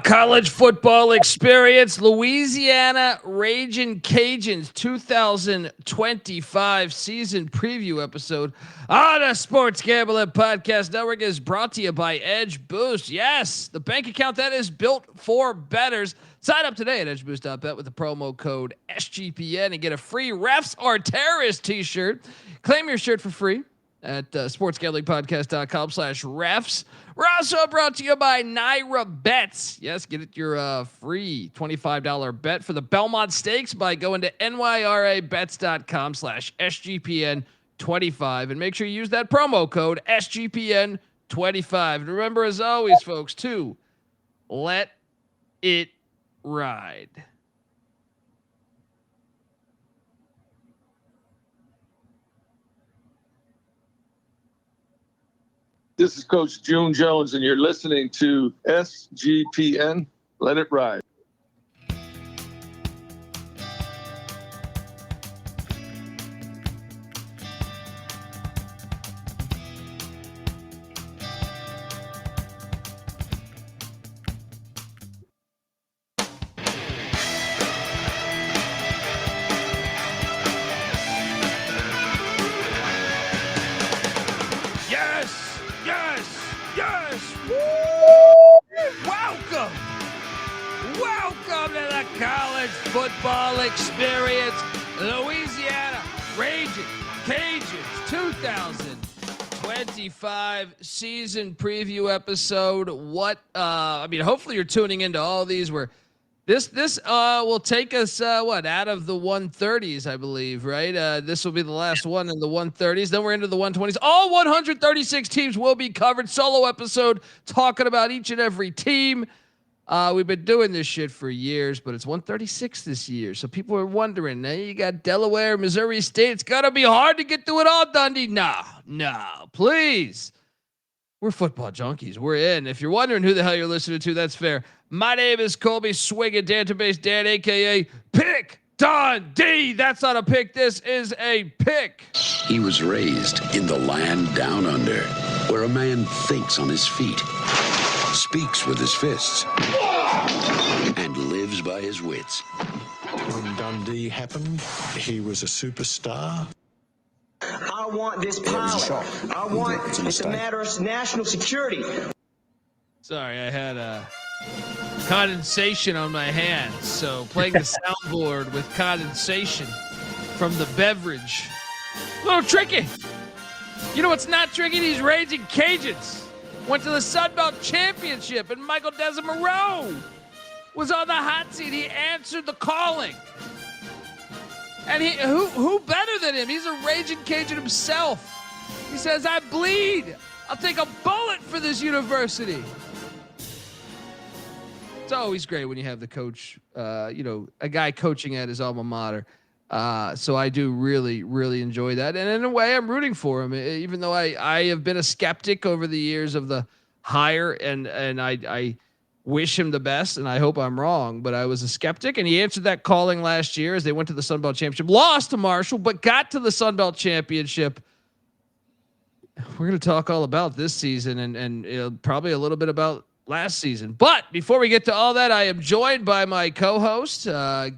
College football experience, Louisiana Ragin Cajuns 2025 season preview episode on a Sports Gambling Podcast Network is brought to you by Edge Boost. Yes, the bank account that is built for bettors. Sign up today at edgeboost.bet with the promo code SGPN and get a free Refs Are Terrorists t-shirt. Claim your shirt for free at sportsgamblingpodcast.com/refs. We're also brought to you by Naira Bets. Yes, get it your free $25 bet for the Belmont Stakes by going to nyrabets.com/SGPN25 and make sure you use that promo code SGPN25. And remember, as always, folks, to let it ride. This is Coach June Jones, and you're listening to SGPN. Let it ride. Welcome to the college football experience, Louisiana Ragin Cajuns 2025 season preview episode. Hopefully you're tuning into all these where this will take us out of the 130s, I believe, right? This will be the last one in the 130s. Then we're into the 120s. All 136 teams will be covered. Solo episode talking about each and every team. We've been doing this shit for years, but it's 136 this year. So people are wondering, you got Delaware, Missouri State. It's got to be hard to get through it all, Dundee. No, please. We're football junkies. We're in. If you're wondering who the hell you're listening to, that's fair. My name is Colby Swinging Database Dan, a.k.a. Pick Dundee. That's not a pick. This is a pick. He was raised in the land down under, where a man thinks on his feet, speaks with his fists, and lives by his wits. When Dundee happened, he was a superstar. I want this power. It's a matter of national security. Sorry, I had condensation on my hands, so playing the soundboard with condensation from the beverage. A little tricky. You know what's not tricky? These Ragin Cajuns went to the Sun Belt Championship, and Michael Desormeaux was on the hot seat. He answered the calling. And who better than him? He's a Ragin Cajun himself. He says, I bleed. I'll take a bullet for this university. It's always great when you have the coach, a guy coaching at his alma mater. So I do really, really enjoy that. And in a way, I'm rooting for him, even though I have been a skeptic over the years of the hire, and I wish him the best, and I hope I'm wrong, but I was a skeptic, and he answered that calling last year as they went to the Sun Belt Championship, lost to Marshall, but got to the Sun Belt Championship. We're going to talk all about this season and probably a little bit about last season. But before we get to all that, I am joined by my co-host.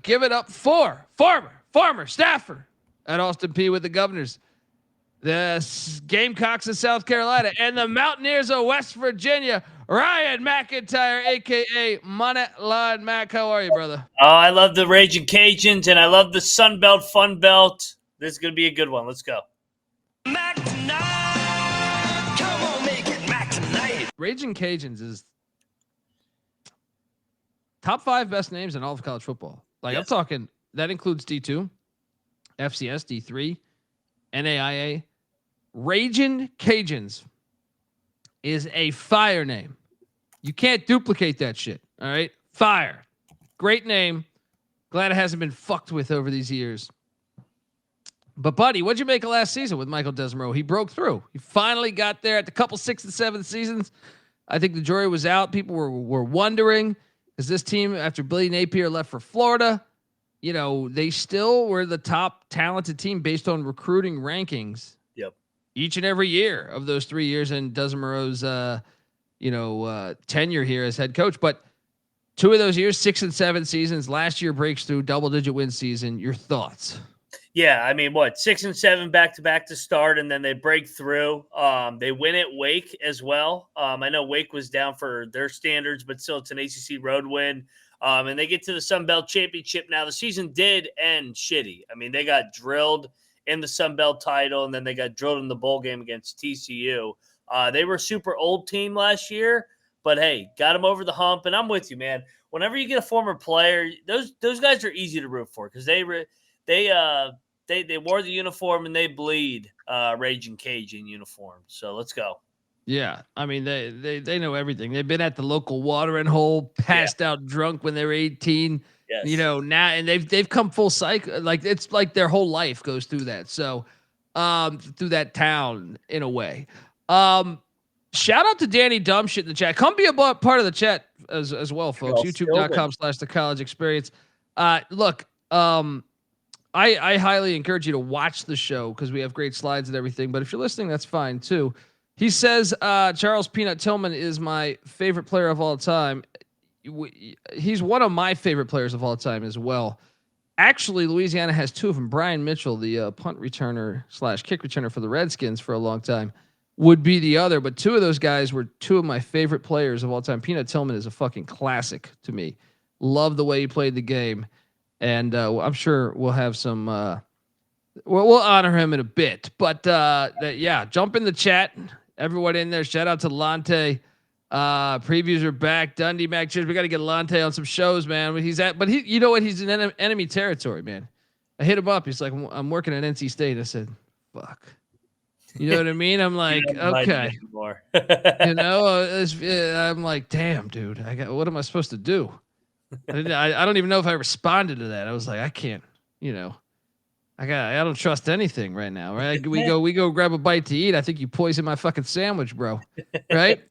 Give it up for former staffer at Austin Peay with the Governors, the Gamecocks of South Carolina, and the Mountaineers of West Virginia, Ryan McIntyre, a.k.a. Moneyline Mac. How are you, brother? Oh, I love the Ragin Cajuns, and I love the Sun Belt, Fun Belt. This is going to be a good one. Let's go. Mac tonight. Come on, make it Mac tonight. Ragin Cajuns is top 5 best names in all of college football. Like, yes. I'm talking, that includes D2, FCS, D3, NAIA. Ragin Cajuns is a fire name. You can't duplicate that shit. All right. Fire. Great name. Glad it hasn't been fucked with over these years. But buddy, what'd you make of last season with Michael Desormeaux? He broke through. He finally got there at the couple 6 and 7 seasons. I think the jury was out. People were wondering, is this team, after Billy Napier left for Florida, they still were the top talented team based on recruiting rankings. Yep. Each and every year of those 3 years in Desormeaux's, tenure here as head coach. But 2 of those years, 6 and 7 seasons. Last year breaks through double-digit win season. Your thoughts? Yeah, I mean, 6 and 7 back-to-back to start, and then they break through. They win at Wake as well. I know Wake was down for their standards, but still it's an ACC road win. And they get to the Sun Belt Championship. Now, the season did end shitty. I mean, they got drilled in the Sun Belt title, and then they got drilled in the bowl game against TCU. They were a super old team last year, but hey, got them over the hump. And I'm with you, man. Whenever you get a former player, those guys are easy to root for because they wore the uniform and they bleed Ragin Cajun uniform. So let's go. Yeah, I mean they know everything. They've been at the local watering hole, passed out drunk when they were 18. Yes. You know, now and they've come full cycle. Like it's like their whole life goes through that. So through that town in a way. Shout out to Danny Dumbshit in the chat. Come be a part of the chat as well, folks. YouTube.com/thecollegeexperience. Look, I highly encourage you to watch the show because we have great slides and everything. But if you're listening, that's fine too. He says Charles Peanut Tillman is my favorite player of all time. He's one of my favorite players of all time as well. Actually, Louisiana has 2 of them. Brian Mitchell, the punt returner / kick returner for the Redskins for a long time, would be the other. But 2 of those guys were 2 of my favorite players of all time. Peanut Tillman is a fucking classic to me. Love the way he played the game. And I'm sure we'll have some we'll honor him in a bit. But yeah, jump in the chat. Everyone in there. Shout out to Lante. Previews are back. Dundee Mac Cheers. We got to get Lante on some shows, man. But he, you know what? He's in enemy territory, man. I hit him up. He's like, I'm working at NC State. I said, fuck. You know what I mean? I'm like, okay. You know, I'm like, damn, dude. What am I supposed to do? I don't even know if I responded to that. I was like, I can't, you know, I don't trust anything right now. Right. We go grab a bite to eat. I think you poisoned my fucking sandwich, bro. Right.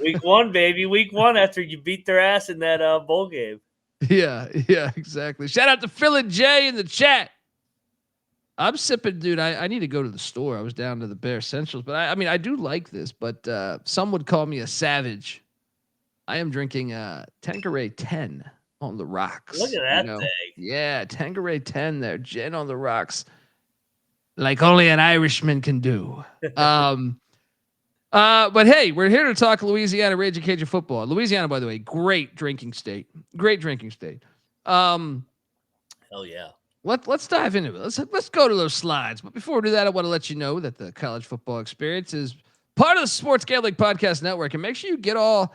Week 1, baby. Week 1 after you beat their ass in that bowl game. Yeah, exactly. Shout out to Phil and Jay in the chat. I'm sipping, dude. I need to go to the store. I was down to the Bear Essentials, but I mean, I do like this, but some would call me a savage. I am drinking Tanqueray 10 on the rocks. Look at that thing. Yeah, Tanqueray 10 there. Gin on the rocks. Like only an Irishman can do. But hey, we're here to talk Louisiana Ragin Cajun football. Louisiana, by the way, great drinking state. Great drinking state. Hell yeah. Let's dive into it. Let's go to those slides. But before we do that, I want to let you know that the College Football Experience is part of the Sports Gambling Podcast Network. And make sure you get all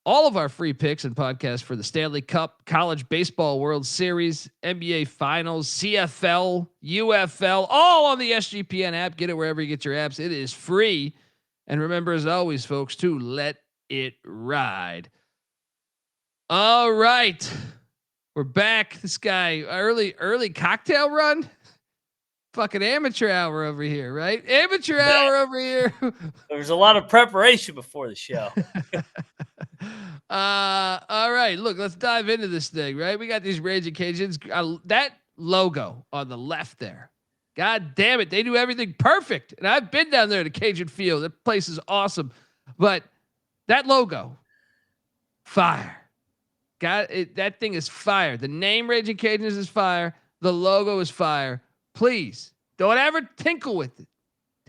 of our free picks and podcasts for the Stanley Cup, College Baseball World Series, NBA Finals, CFL, UFL, all on the SGPN app. Get it wherever you get your apps. It is free. And remember, as always, folks, to let it ride. All right. We're back. This guy, early cocktail run. Fucking amateur hour over here, right? Amateur hour over here. There was a lot of preparation before the show. All right. Look, let's dive into this thing, right? We got these Ragin Cajuns. That logo on the left there. God damn it. They do everything perfect. And I've been down there to Cajun Field. That place is awesome. But that logo, fire. That thing is fire. The name Ragin Cajuns is fire. The logo is fire. Please don't ever tinkle with it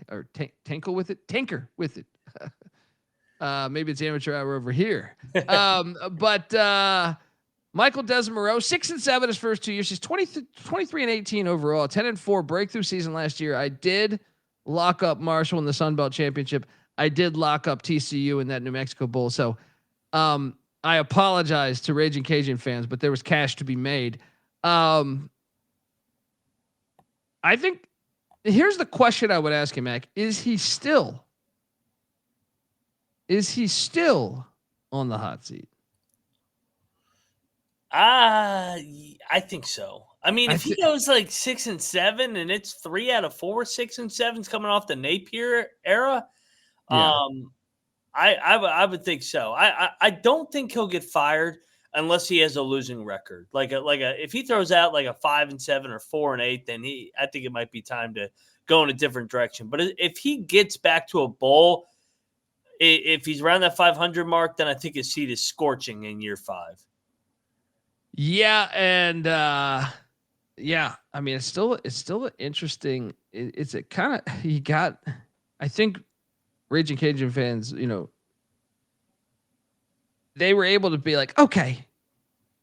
or tinker with it. Maybe it's amateur hour over here. But Michael Desormeaux, 6-7 his first 2 years. He's 23-18 overall, 10-4 breakthrough season last year. I did lock up Marshall in the Sun Belt Championship. I did lock up TCU in that New Mexico Bowl. So I apologize to Ragin Cajun fans, but there was cash to be made. I think here's the question I would ask him, Mac. Is he still on the hot seat? I think so. I mean, if he goes like 6-7 and it's 3 out of 4 6-7s coming off the Napier era, yeah. I would think so. I don't think he'll get fired unless he has a losing record. Like if he throws out like a 5-7 or 4-8, then I think it might be time to go in a different direction. But if he gets back to a bowl, if he's around that 500 mark, then I think his seat is scorching in year 5. Yeah, and yeah, I mean, it's still interesting. It's a kind of he got. I think Ragin Cajun fans, they were able to be like, okay.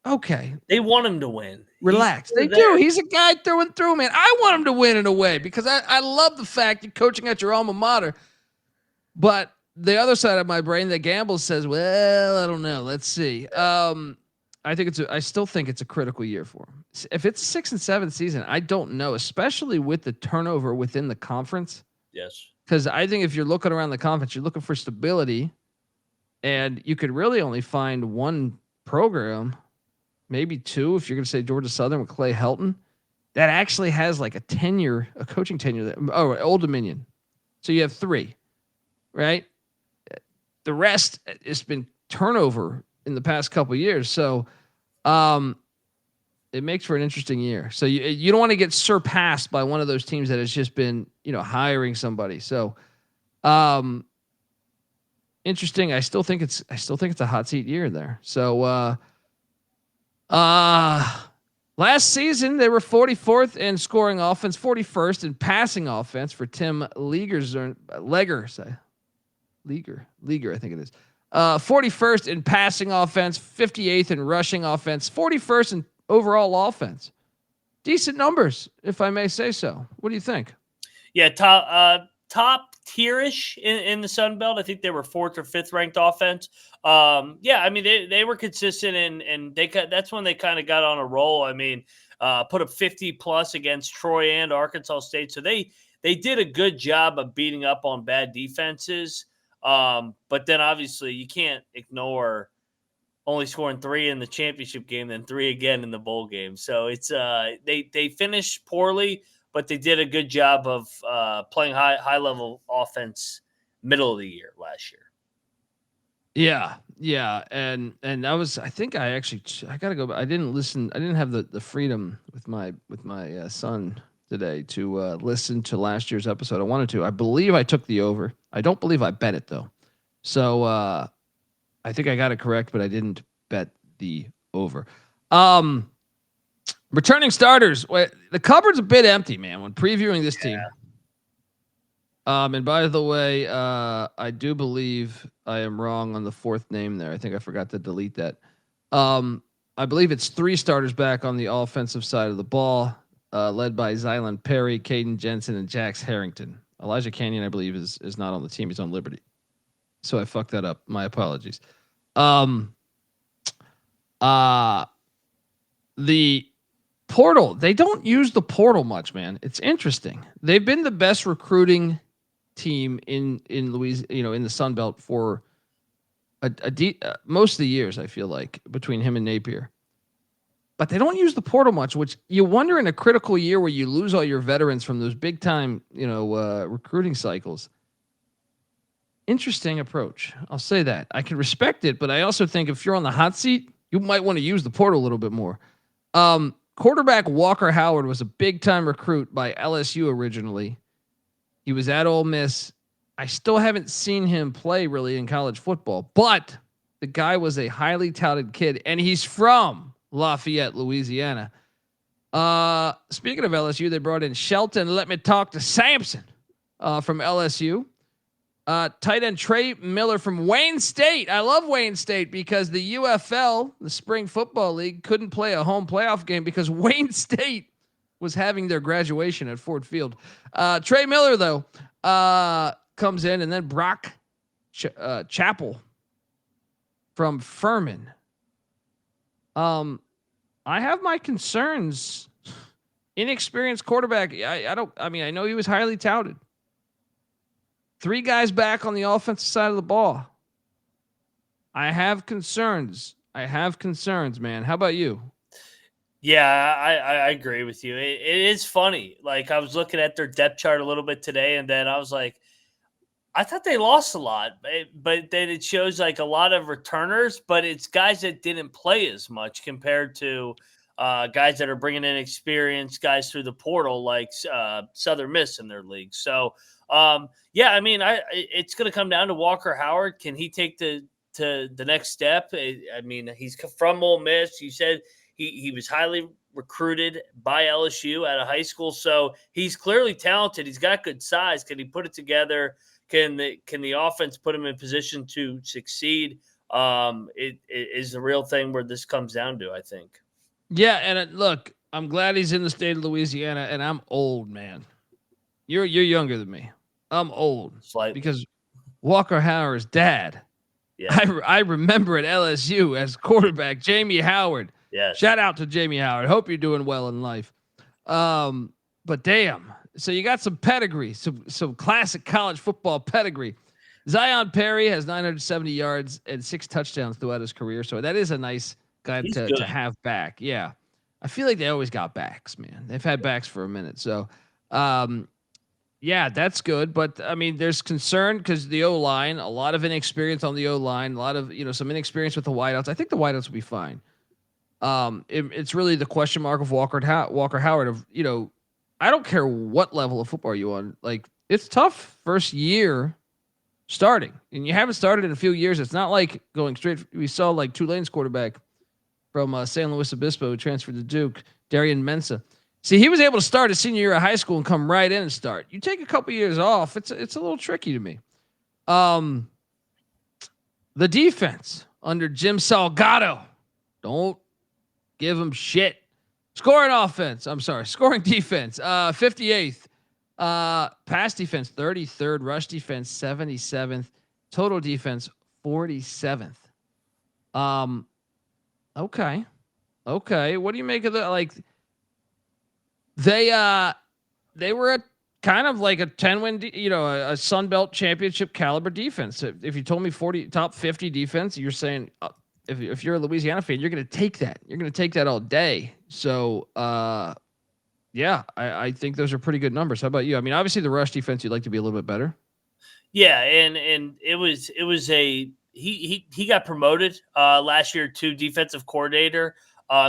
They want him to win. Relax. They do. He's a guy through and through, man. I want him to win in a way because I love the fact you're coaching at your alma mater. But the other side of my brain that gambles says, well, I don't know. Let's see. I still think it's a critical year for him. If it's a 6 and 7 season, I don't know, especially with the turnover within the conference. Yes. Because I think if you're looking around the conference, you're looking for stability, and you could really only find one program, maybe two, if you're going to say Georgia Southern with Clay Helton, that actually has like a coaching tenure. Old Dominion. So you have 3, right? The rest has been turnover in the past couple of years. So it makes for an interesting year. So you don't want to get surpassed by one of those teams that has just been, hiring somebody. So interesting. I still think it's a hot seat year there. So last season they were 44th in scoring offense, 41st in passing offense for Tim Leager, I think it is. 41st in passing offense, 58th in rushing offense, 41st in overall offense. Decent numbers, if I may say so. What do you think? Yeah, top tierish in the Sun Belt. I think they were 4th or 5th ranked offense. Yeah, I mean they were consistent and that's when they kind of got on a roll. I mean, put up 50 plus against Troy and Arkansas State. So they did a good job of beating up on bad defenses. But then obviously you can't ignore only scoring 3 in the championship game, then 3 again in the bowl game. So it's they finished poorly, but they did a good job of playing high level offense middle of the year last year. Yeah, and that was I gotta go. I didn't listen. I didn't have the freedom with my son today to listen to last year's episode. I wanted to. I believe I took the over. I don't believe I bet it though. So I think I got it correct, but I didn't bet the over. Returning starters. The cupboard's a bit empty, man, when previewing this team. And by the way, I do believe I am wrong on the 4th name there. I think I forgot to delete that. I believe it's 3 starters back on the offensive side of the ball, led by Zylan Perry, Caden Jensen, and Jax Harrington. Elijah Canyon, I believe, is not on the team. He's on Liberty. So I fucked that up. My apologies. The portal, they don't use the portal much, man. It's interesting. They've been the best recruiting team in Louisiana, in the Sun Belt for most of the years, I feel like, between him and Napier. But they don't use the portal much, which you wonder in a critical year where you lose all your veterans from those big time, recruiting cycles. Interesting approach. I'll say that. I can respect it, but I also think if you're on the hot seat, you might want to use the portal a little bit more. Quarterback Walker Howard was a big-time recruit by LSU originally. He was at Ole Miss. I still haven't seen him play really in college football, but the guy was a highly touted kid, and he's from Lafayette, Louisiana. Speaking of LSU, they brought in Shelton. Let me talk to Sampson from LSU. Tight end Trey Miller from Wayne State. I love Wayne State because the UFL, the Spring Football League, couldn't play a home playoff game because Wayne State was having their graduation at Ford Field. Trey Miller, though, comes in, and then Brock Chappell from Furman. I have my concerns. Inexperienced quarterback. I know he was highly touted. 3 guys back on the offensive side of the ball. I have concerns, man. How about you? Yeah, I agree with you. It is funny. Like, I was looking at their depth chart a little bit today, and then I was like, I thought they lost a lot, but then it shows like a lot of returners, but it's guys that didn't play as much compared to guys that are bringing in experience, guys through the portal, like Southern Miss in their league. So Yeah, I mean, it's going to come down to Walker Howard. Can he take the next step? I mean, he's from Ole Miss. You said he was highly recruited by LSU out of high school, so he's clearly talented. He's got good size. Can he put it together? Can the offense put him in position to succeed? It is the real thing where this comes down to, I think. Yeah, and look, I'm glad he's in the state of Louisiana, and I'm old, man. You're younger than me. I'm old. Slightly. Because Walker Howard's dad. Yeah. I remember at LSU as quarterback, Jamie Howard. Yes. Shout out to Jamie Howard. Hope you're doing well in life. But damn. So you got some pedigree, some classic college football pedigree. Zylan Perry has 970 yards and 6 touchdowns throughout his career. So that is a nice guy to have back. Yeah. I feel like they always got backs, man. They've had backs for a minute. So, yeah, that's good. But I mean, there's concern because the O-line, a lot of inexperience on the O-line, a lot of, some inexperience with the wideouts. I think the wideouts will be fine. It's really the question mark of Walker Howard of, I don't care what level of football you're on. Like, it's tough first year starting, and you haven't started in a few years. It's not like going straight. We saw like Tulane's quarterback from San Luis Obispo who transferred to Duke, Darian Mensah. See, he was able to start his senior year of high school and come right in and start. You take a couple years off, it's a little tricky to me. The defense under Jim Salgado, don't give him shit. Scoring defense, 58th. Pass defense, 33rd. Rush defense, 77th. Total defense, 47th. Okay. What do you make of that? Like, they were a kind of like a 10-win, a Sun Belt championship caliber defense. If you told me top 50 defense, you're saying if you're a Louisiana fan, you're going to take that. You're going to take that all day. So, yeah, I think those are pretty good numbers. How about you? I mean, obviously the rush defense, you'd like to be a little bit better. Yeah, and it was he got promoted last year to defensive coordinator.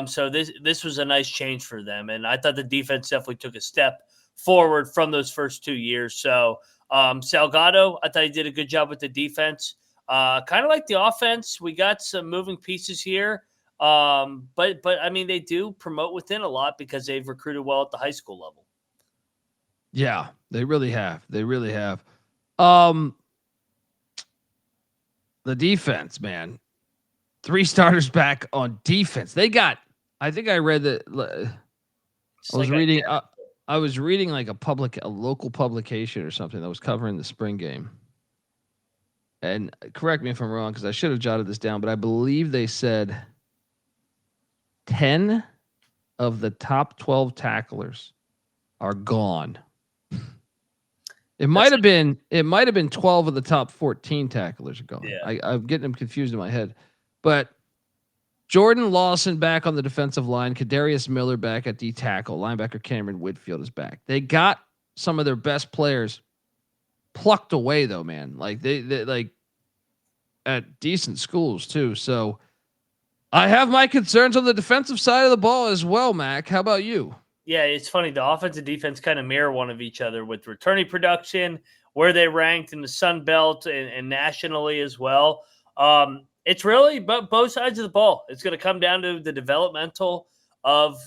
So this was a nice change for them, and I thought the defense definitely took a step forward from those first 2 years. So Salgado, I thought he did a good job with the defense. Kind of like the offense, we got some moving pieces here. But I mean, they do promote within a lot because they've recruited well at the high school level. Yeah, they really have. The defense, man. 3 starters back on defense. They got, I think I read that. I was reading like a local publication or something that was covering the spring game. And correct me if I'm wrong, because I should have jotted this down, but I believe they said 10 of the top 12 tacklers are gone. It might have been 12 of the top 14 tacklers are gone. Yeah. I'm getting them confused in my head. But Jordan Lawson back on the defensive line, Kadarius Miller back at D tackle, linebacker Cameron Whitfield is back. They got some of their best players plucked away though, man. Like they like at decent schools too. So I have my concerns on the defensive side of the ball as well, Mac. How about you? Yeah, it's funny. The offense and defense kind of mirror one of each other with returning production, where they ranked in the Sun Belt and nationally as well. It's really both sides of the ball. It's going to come down to the developmental of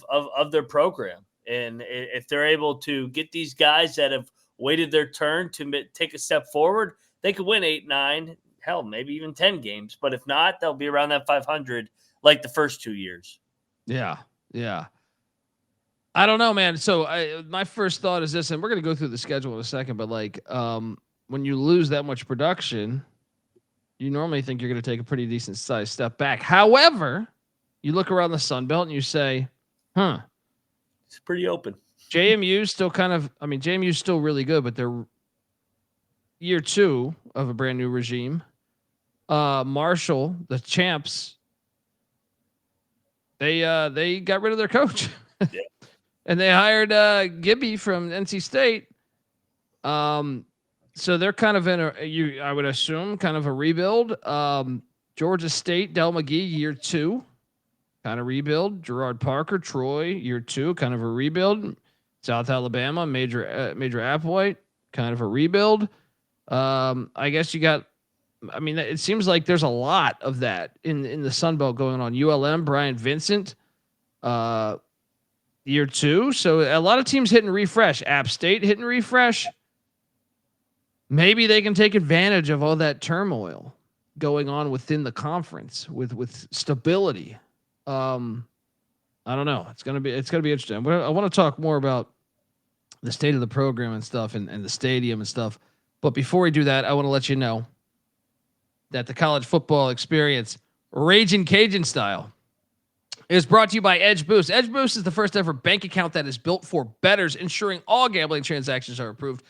their program. And if they're able to get these guys that have waited their turn to take a step forward, they could win 8, 9, hell, maybe even 10 games. But if not, they'll be around that 500 like the first 2 years. Yeah. I don't know, man. So my first thought is this, and we're going to go through the schedule in a second, but like when you lose that much production, you normally think you're going to take a pretty decent size step back. However, you look around the Sun Belt and you say, it's pretty open. JMU's still JMU's still really good, but they're year 2 of a brand new regime. Marshall, the champs, they got rid of their coach. Yeah. And they hired Gibby from NC State. So they're kind of I would assume, kind of a rebuild. Georgia State, Del McGee, year 2, kind of rebuild. Gerard Parker, Troy, year 2, kind of a rebuild. South Alabama, Major Applewhite, kind of a rebuild. I guess you got. I mean, it seems like there's a lot of that in the Sun Belt going on. ULM, Brian Vincent, year 2. So a lot of teams hitting refresh. App State hitting refresh. Maybe they can take advantage of all that turmoil going on within the conference with stability. I don't know. It's gonna be interesting. I want to talk more about the state of the program and stuff and the stadium and stuff. But before we do that, I want to let you know that the college football experience, Ragin Cajun style, is brought to you by Edge Boost. Edge Boost is the first ever bank account that is built for bettors, ensuring all gambling transactions are approved.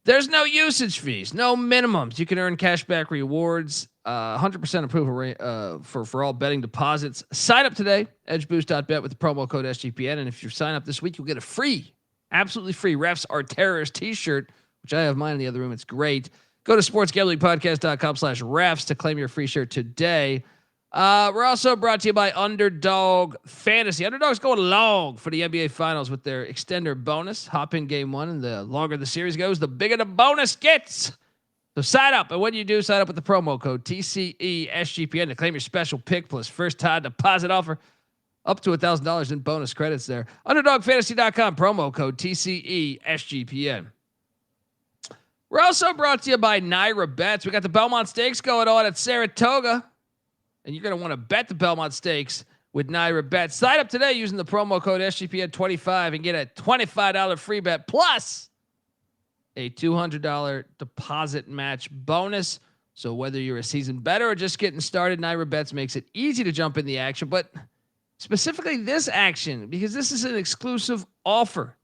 There's no usage fees, no minimums. You can earn cashback rewards, 100% approval rate for all betting deposits. Sign up today, edgeboost.bet with the promo code SGPN. And if you sign up this week, you'll get a free, absolutely free Refs Are Terrorists t-shirt, which I have mine in the other room. It's great. Go to sportsgamblingpodcast.com/refs to claim your free shirt today. We're also brought to you by Underdog Fantasy. Underdog's going long for the NBA Finals with their extender bonus. Hop in game 1, and the longer the series goes, the bigger the bonus gets. So sign up, and when you do, sign up with the promo code TCESGPN to claim your special pick plus first time deposit offer up to $1,000 in bonus credits there. UnderdogFantasy.com, promo code TCESGPN. We're also brought to you by Naira Bets. We got the Belmont Stakes going on at Saratoga, and you're going to want to bet the Belmont Stakes with Naira Bets. Sign up today using the promo code SGPN25 and get a $25 free bet plus a $200 deposit match bonus. So whether you're a seasoned bettor or just getting started, Naira Bets makes it easy to jump in the action, but specifically this action, because this is an exclusive offer.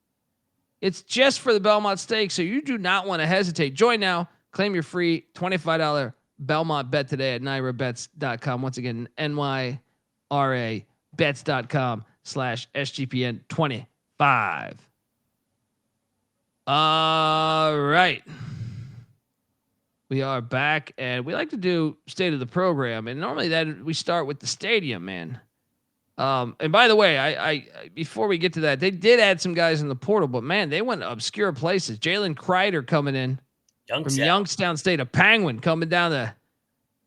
It's just for the Belmont Stakes, so you do not want to hesitate. Join now. Claim your free $25 Belmont bet today at NairaBets.com. Once again, NYRABets.com/SGPN25. All right. We are back, and we like to do state of the program. And normally that we start with the stadium, man. And by the way, I before we get to that, they did add some guys in the portal, but man, they went to obscure places. Jalen Kreider coming in from Youngstown State, a Penguin coming down to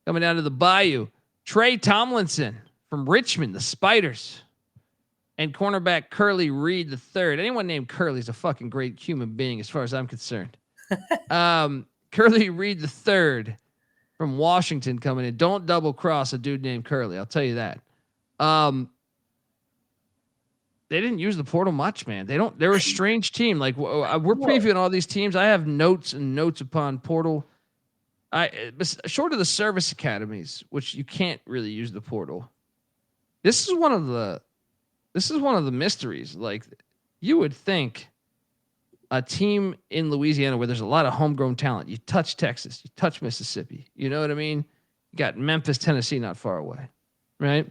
the Bayou. Trey Tomlinson from Richmond, the Spiders, and cornerback Curly Reed III. Anyone named Curly is a fucking great human being, as far as I'm concerned. Curly Reed III from Washington coming in. Don't double cross a dude named Curly. I'll tell you that. They didn't use the portal much, man. They're a strange team. Like we're previewing all these teams. I have notes and notes upon portal. Short of the service academies, which you can't really use the portal. This is one of the mysteries. Like you would think a team in Louisiana where there's a lot of homegrown talent. You touch Texas, you touch Mississippi. You know what I mean? You got Memphis, Tennessee, not far away, right?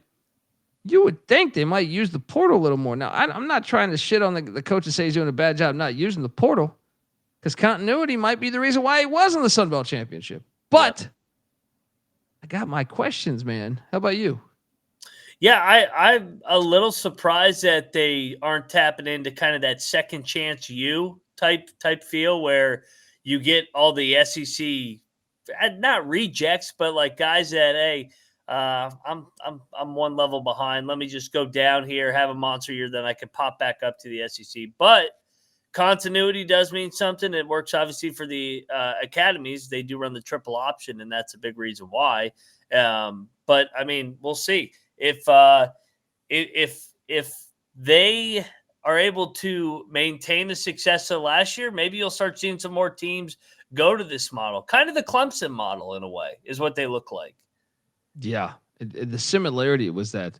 You would think they might use the portal a little more. Now, I'm not trying to shit on the coach and say he's doing a bad job not using the portal, because continuity might be the reason why he was in the Sun Belt Championship. But I got my questions, man. How about you? Yeah, I'm a little surprised that they aren't tapping into kind of that second chance type feel where you get all the SEC, not rejects, but like guys that, hey, I'm one level behind. Let me just go down here, have a monster year, then I can pop back up to the SEC. But continuity does mean something. It works obviously for the academies. They do run the triple option, and that's a big reason why. But I mean, we'll see if they are able to maintain the success of last year. Maybe you'll start seeing some more teams go to this model, kind of the Clemson model in a way, is what they look like. Yeah, the similarity was that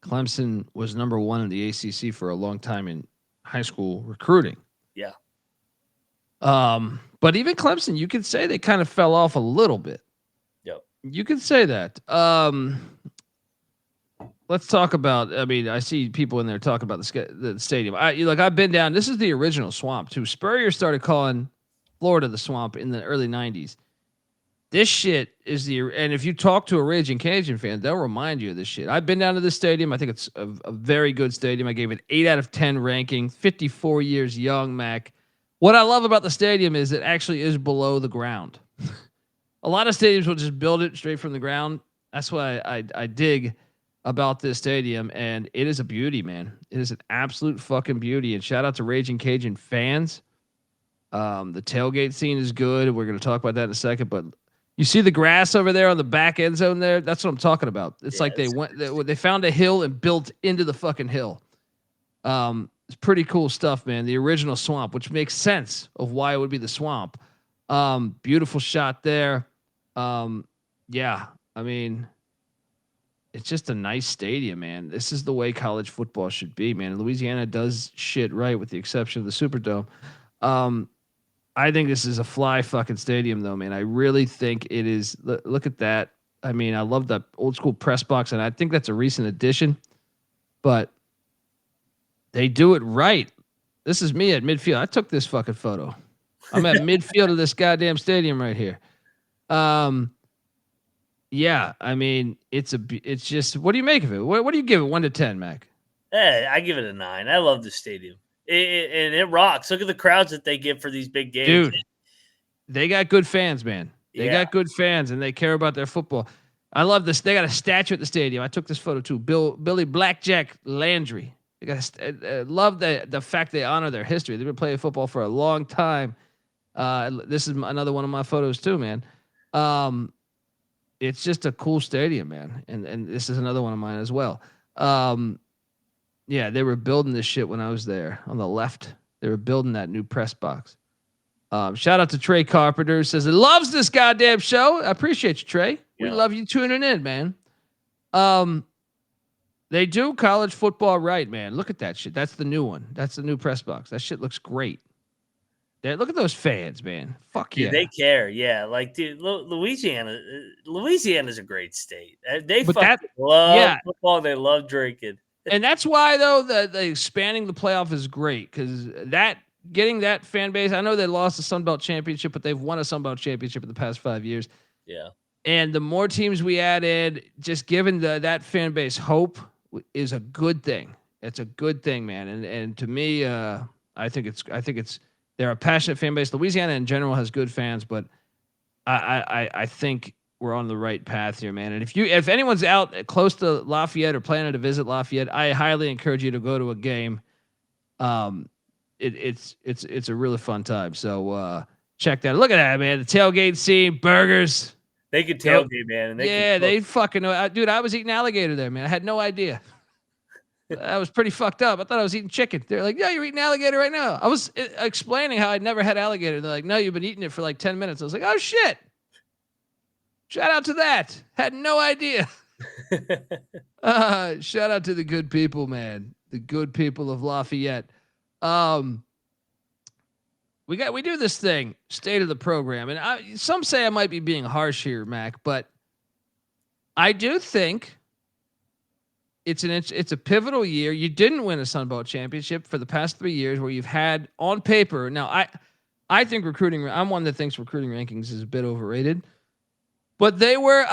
Clemson was number 1 in the ACC for a long time in high school recruiting. Yeah. But even Clemson, you could say they kind of fell off a little bit. Yep. You could say that. Let's talk about. I mean, I see people in there talking about the stadium. I've been down. This is the original Swamp too. Spurrier started calling Florida the Swamp in the early '90s. This shit is and if you talk to a Ragin Cajun fan, they'll remind you of this shit. I've been down to this stadium. I think it's a very good stadium. I gave it 8 out of 10 ranking. 54 years young, Mac. What I love about the stadium is it actually is below the ground. A lot of stadiums will just build it straight from the ground. That's why I dig about this stadium, and it is a beauty, man. It is an absolute fucking beauty. And shout out to Ragin Cajun fans. The tailgate scene is good. We're going to talk about that in a second, but you see the grass over there on the back end zone there? That's what I'm talking about. It's like they found a hill and built into the fucking hill. It's pretty cool stuff, man. The original swamp, which makes sense of why it would be the swamp. Beautiful shot there. Yeah, I mean, it's just a nice stadium, man. This is the way college football should be, man. Louisiana does shit right with the exception of the Superdome. I think this is a fly fucking stadium, though, man. I really think it is. Look at that. I mean, I love that old school press box, and I think that's a recent addition, but they do it right. This is me at midfield. I took this fucking photo. I'm at midfield of this goddamn stadium right here. Yeah, I mean, it's just, what do you make of it? What do you give it? 1 to 10, Mac? I give it a 9. I love the stadium. And it rocks. Look at the crowds that they get for these big games. Dude, they got good fans, man. They got good fans, and they care about their football. I love this. They got a statue at the stadium. I took this photo too. Billy Blackjack Landry. They got love the fact they honor their history. They've been playing football for a long time. This is another one of my photos too, man. It's just a cool stadium, man. And this is another one of mine as well. Yeah, they were building this shit when I was there on the left. They were building that new press box. Shout out to Trey Carpenter. Says he loves this goddamn show. I appreciate you, Trey. We love you tuning in, man. They do college football right, man. Look at that shit. That's the new one. That's the new press box. That shit looks great. Look at those fans, man. Fuck yeah. Dude, they care. Yeah. Like, dude, Louisiana's a great state. They love football. They love drinking. And that's why, though, the expanding the playoff is great, because getting that fan base. I know they lost the Sun Belt Championship, but they've won a Sun Belt Championship in the past 5 years. Yeah. And the more teams we added, just giving that fan base hope is a good thing. It's a good thing, man. And to me, I think it's they're a passionate fan base. Louisiana in general has good fans, but I think we're on the right path here, man. And if anyone's out close to Lafayette or planning to visit Lafayette, I highly encourage you to go to a game. It's a really fun time. So check that. Look at that, man. The tailgate scene, burgers. They could tailgate, man. And they fucking know. Dude, I was eating alligator there, man. I had no idea. I was pretty fucked up. I thought I was eating chicken. They're like, "Yeah, you're eating alligator right now." I was explaining how I'd never had alligator. They're like, "No, you've been eating it for like 10 minutes." I was like, "Oh shit." Shout out to that. Had no idea. Shout out to the good people, man. The good people of Lafayette. We do this thing, state of the program, and some say I might be being harsh here, Mac, but I do think it's a pivotal year. You didn't win a Sun Belt championship for the past 3 years, where you've had on paper. Now, I think recruiting. I'm one that thinks recruiting rankings is a bit overrated, but they were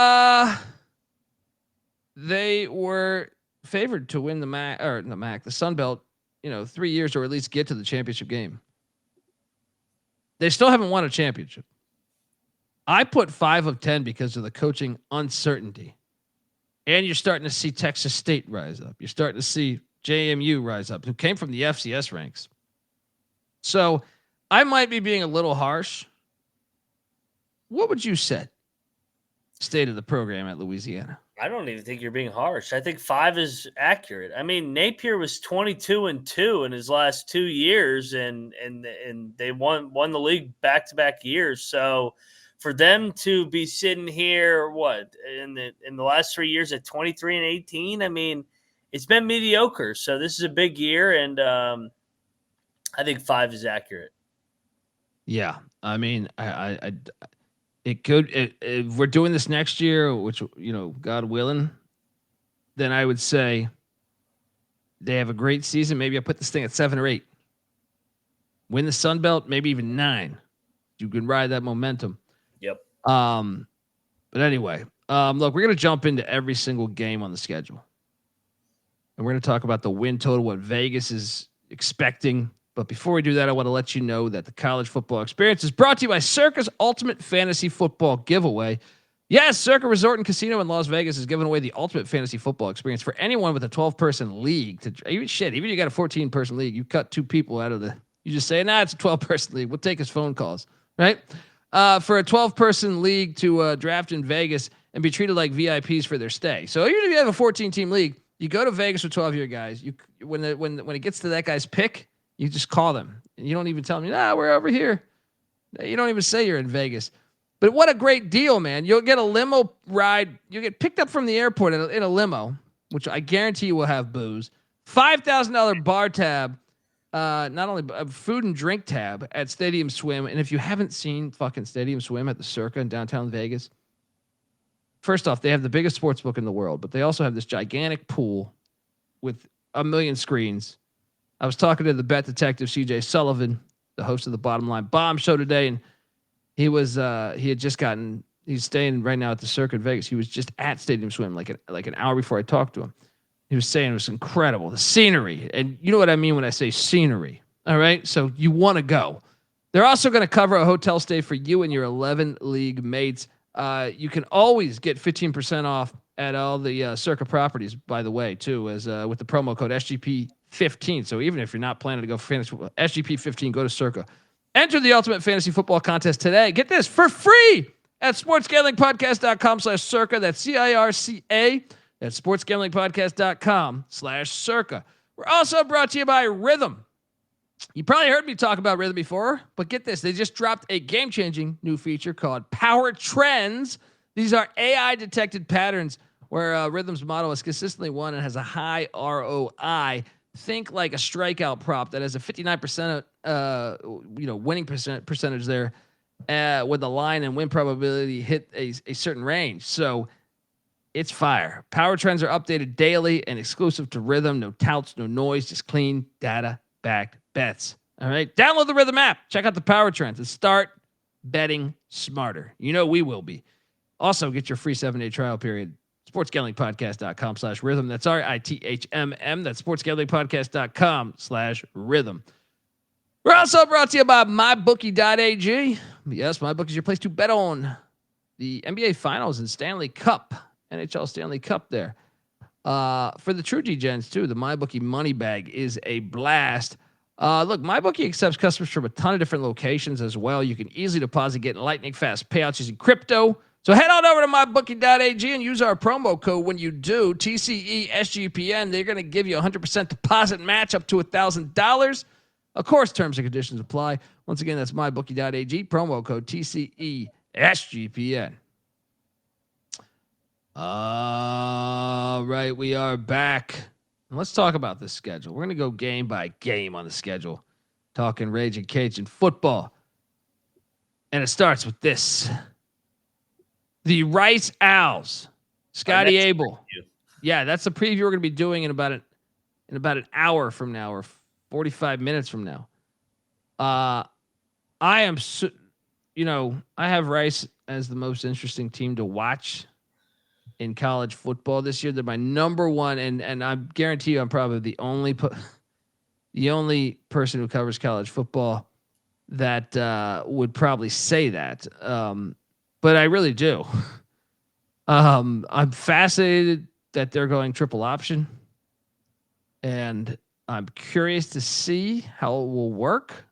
favored to win the Sun Belt. 3 years, or at least get to the championship game. They still haven't won a championship. I put 5 of 10 because of the coaching uncertainty. And you're starting to see Texas State rise up. You're starting to see JMU rise up, who came from the FCS ranks. So I might be being a little harsh. What would you say? State of the program at Louisiana. I don't even think you're being harsh. I think 5 is accurate. I mean, Napier was 22-2 in his last 2 years, and they won the league back-to-back years. So for them to be sitting here, in the last 3 years at 23-18, I mean, it's been mediocre. So this is a big year, and I think 5 is accurate. Yeah, I mean, it could. If we're doing this next year, which God willing, then I would say they have a great season. Maybe I put this thing at 7 or 8. Win the Sun Belt, maybe even 9. You can ride that momentum. Yep. But anyway, look, we're gonna jump into every single game on the schedule, and we're gonna talk about the win total, what Vegas is expecting, But before we do that, I want to let you know that the college football experience is brought to you by Circa's Ultimate Fantasy Football Giveaway. Yes, Circa Resort and Casino in Las Vegas is giving away the ultimate fantasy football experience for anyone with a 12-person league. Even if you got a 14-person league, you cut 2 people out of the. You just say, it's a 12-person league. We'll take his phone calls, right? For a 12-person league to draft in Vegas and be treated like VIPs for their stay. So even if you have a 14-team league, you go to Vegas with 12 of your guys. You when it gets to that guy's pick, you just call them. And you don't even tell them, we're over here. You don't even say you're in Vegas. But what a great deal, man. You'll get a limo ride. You'll get picked up from the airport in a limo, which I guarantee you will have booze. $5,000 bar tab, not only a food and drink tab at Stadium Swim. And if you haven't seen fucking Stadium Swim at the Circa in downtown Vegas, first off, they have the biggest sports book in the world, but they also have this gigantic pool with 1 million screens. I was talking to the bet detective, CJ Sullivan, the host of the Bottom Line Bomb show today, and he's staying right now at the Circa in Vegas. He was just at Stadium Swim like an hour before I talked to him. He was saying it was incredible, the scenery. And you know what I mean when I say scenery. All right. So you want to go. They're also going to cover a hotel stay for you and your 11 league mates. You can always get 15% off at all the Circa properties, by the way, too, as with the promo code SGP15. So even if you're not planning to go for fantasy football, SGP15, go to Circa. Enter the Ultimate Fantasy Football Contest today. Get this for free at sportsgamblingpodcast.com/circa. That's CIRCA. That's sportsgamblingpodcast.com/circa. We're also brought to you by Rhythm. You probably heard me talk about Rhythm before, but get this. They just dropped a game-changing new feature called Power Trends. These are AI-detected patterns where Rhythm's model is consistently won and has a high ROI. Think like a strikeout prop that has a 59% winning percentage there with the line and win probability hit a certain range. So it's fire. Power Trends are updated daily and exclusive to Rhythm. No touts, no noise, just clean data-backed bets. All right. Download the Rhythm app. Check out the Power Trends and start betting smarter. You know we will be. Also, get your free 7-day trial period. sportsgamblingpodcast.com/rhythm. That's RITHMM. That's sportsgamblingpodcast.com/rhythm. We're also brought to you by mybookie.ag. Yes, MyBookie is your place to bet on the NBA Finals and Stanley Cup, NHL Stanley Cup there. For the true G-Gens, too, the MyBookie money bag is a blast. Look, MyBookie accepts customers from a ton of different locations as well. You can easily deposit, get lightning fast payouts using crypto. So head on over to mybookie.ag and use our promo code when you do, TCESGPN. They're going to give you a 100% deposit match up to $1,000. Of course, terms and conditions apply. Once again, that's mybookie.ag, promo code TCESGPN. All right, we are back. And let's talk about this schedule. We're going to go game by game on the schedule, talking Ragin Cajun football. And it starts with this. The Rice Owls, Scotty Abel. Yeah, that's the preview we're going to be doing in about an hour from now or 45 minutes from now. I have Rice as the most interesting team to watch in college football this year. They're my number one, and I guarantee you I'm probably the only person who covers college football that would probably say that. But I really do. I'm fascinated that they're going triple option, and I'm curious to see how it will work.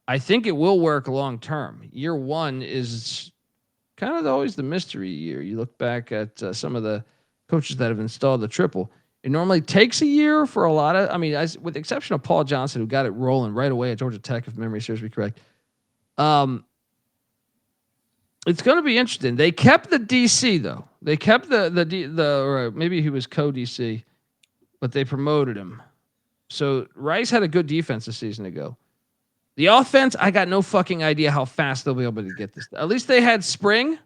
I think it will work long term. Year one is kind of always the mystery year. You look back at some of the coaches that have installed the triple. It normally takes a year for a lot of, with the exception of Paul Johnson, who got it rolling right away at Georgia Tech, if memory serves me correct. It's going to be interesting. They kept the DC though. They kept or maybe he was co-DC, but they promoted him. So Rice had a good defense a season ago. The offense, I got no fucking idea how fast they'll be able to get this. At least they had spring.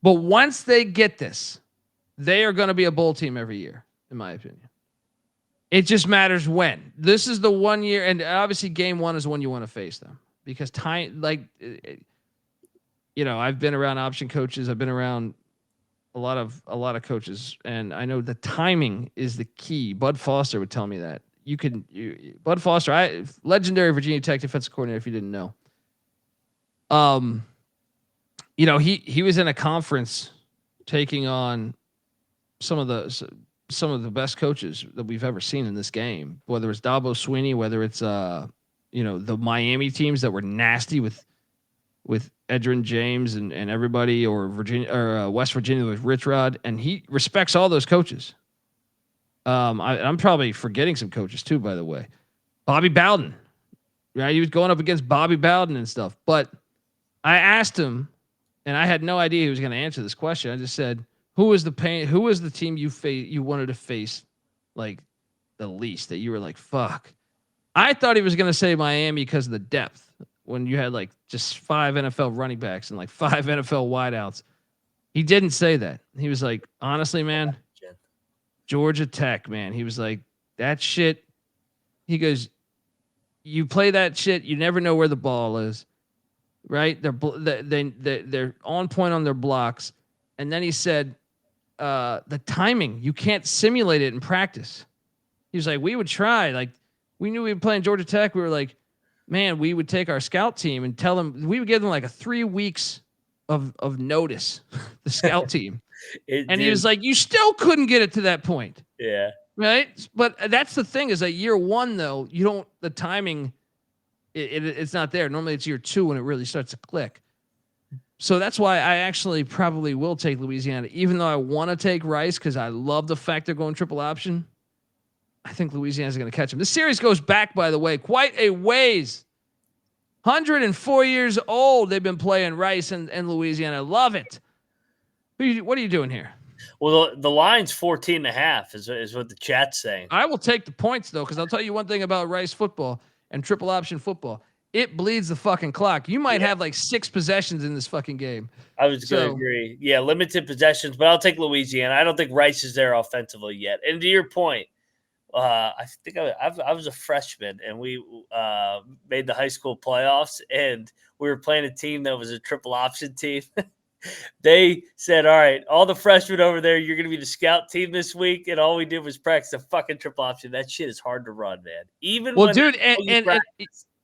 But once they get this, they are going to be a bowl team every year, in my opinion. It just matters when. This is the 1 year, and obviously game one is the one you want to face them. Because I've been around option coaches. I've been around a lot of coaches, and I know the timing is the key. Bud Foster would tell me that. Bud Foster, legendary Virginia Tech defensive coordinator, if you didn't know. He was in a conference taking on some of the best coaches that we've ever seen in this game, whether it's Dabo Swinney, whether it's the Miami teams that were nasty with Edgerrin James and everybody, or Virginia or West Virginia with Rich Rod, and he respects all those coaches. I'm probably forgetting some coaches too, by the way. Bobby Bowden, right? He was going up against Bobby Bowden and stuff. But I asked him, and I had no idea he was going to answer this question. I just said, Who was the team you wanted to face like the least, that you were like, fuck? I thought he was going to say Miami because of the depth, when you had like just 5 NFL running backs and like 5 NFL wideouts. He didn't say that. He was like, honestly, man, Georgia Tech, man. He was like, that shit. He goes, you play that shit, you never know where the ball is, right? They're on point on their blocks. And then he said, the timing, you can't simulate it in practice. He was like, we would try. Like, we knew we would play in Georgia Tech. We were like, man, we would take our scout team and tell them, we would give them like a 3 weeks of notice, the scout team. He was like, you still couldn't get it to that point. Yeah. Right. But that's the thing, is that year 1, though, the timing, it's not there. Normally it's year 2 when it really starts to click. So that's why I actually probably will take Louisiana, even though I want to take Rice because I love the fact they're going triple option. I think Louisiana's going to catch them. This series goes back, by the way, quite a ways. 104 years old they've been playing Rice and Louisiana. Love it. What are you doing here? Well, the line's 14.5 is what the chat's saying. I will take the points, though, because I'll tell you one thing about Rice football and triple option football. It bleeds the fucking clock. You might have like 6 possessions in this fucking game. I was going to agree. Yeah, limited possessions, but I'll take Louisiana. I don't think Rice is there offensively yet. And to your point, I think I was a freshman, and we made the high school playoffs, and we were playing a team that was a triple option team. They said, all right, all the freshmen over there, you're going to be the scout team this week. And all we did was practice a fucking triple option. That shit is hard to run, man. Dude,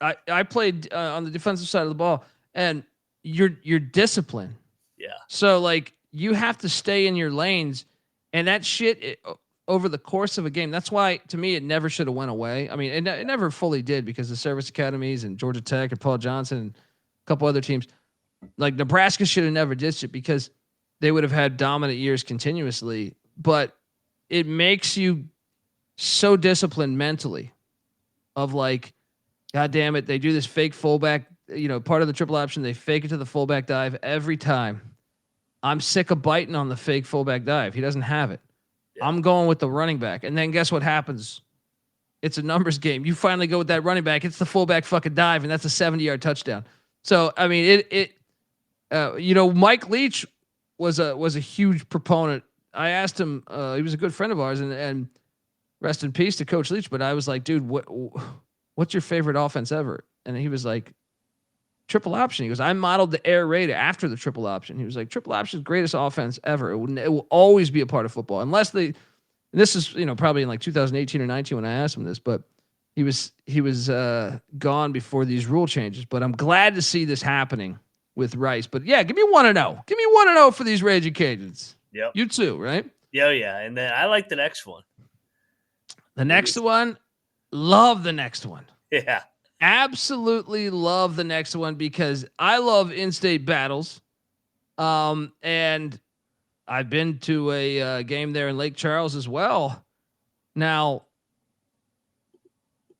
I played on the defensive side of the ball, and you're disciplined. Yeah. So like you have to stay in your lanes, and that shit over the course of a game. That's why, to me, it never should have went away. I mean, it never fully did, because the service academies and Georgia Tech and Paul Johnson and a couple other teams, like Nebraska, should have never ditched it, because they would have had dominant years continuously. But it makes you so disciplined mentally, of like, God damn it, they do this fake fullback, part of the triple option. They fake it to the fullback dive every time. I'm sick of biting on the fake fullback dive. He doesn't have it. Yeah. I'm going with the running back. And then guess what happens? It's a numbers game. You finally go with that running back. It's the fullback fucking dive, and that's a 70-yard touchdown. So, I mean, Mike Leach was a huge proponent. I asked him, he was a good friend of ours, and rest in peace to Coach Leach. But I was like, dude, what's your favorite offense ever? And he was like, triple option. He goes, I modeled the air raid after the triple option. He was like, triple option is the greatest offense ever. It will always be a part of football, unless this is, probably in like 2018 or 19 when I asked him this, but he was gone before these rule changes. But I'm glad to see this happening with Rice. But yeah, give me 1-0. Give me 1-0 for these Ragin Cajuns. Yep. You too, right? Yeah. And then I like the next one. The next one, love the next one. Yeah. Absolutely love the next one, because I love in-state battles. And I've been to a game there in Lake Charles as well. Now,